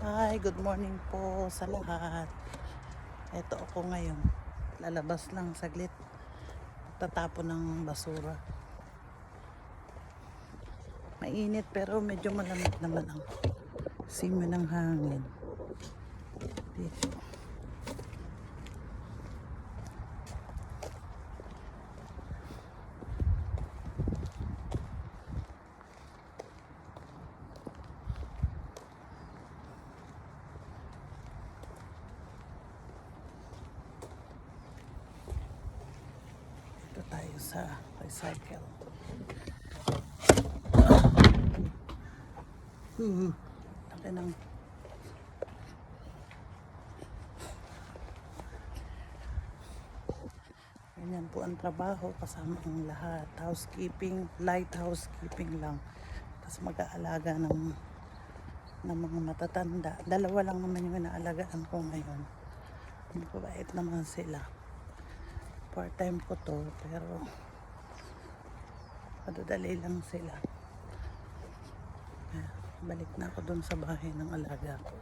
Hi, good morning po sa lahat. Ito ako ngayon. Lalabas lang saglit. Tatapon ng basura. Mainit pero medyo malamig naman ang simoy ng hangin. Dito. Dito tayo sa recycle. Laki ng ganyan po ang trabaho kasama ang lahat. Housekeeping, light housekeeping lang. Tapos mag-aalaga ng mga matatanda. Dalawa lang naman yung inaalagaan ko ngayon. Mababait naman sila. Part-time ko to, pero madadali lang sila. Balik na ako dun sa bahay ng alaga ko.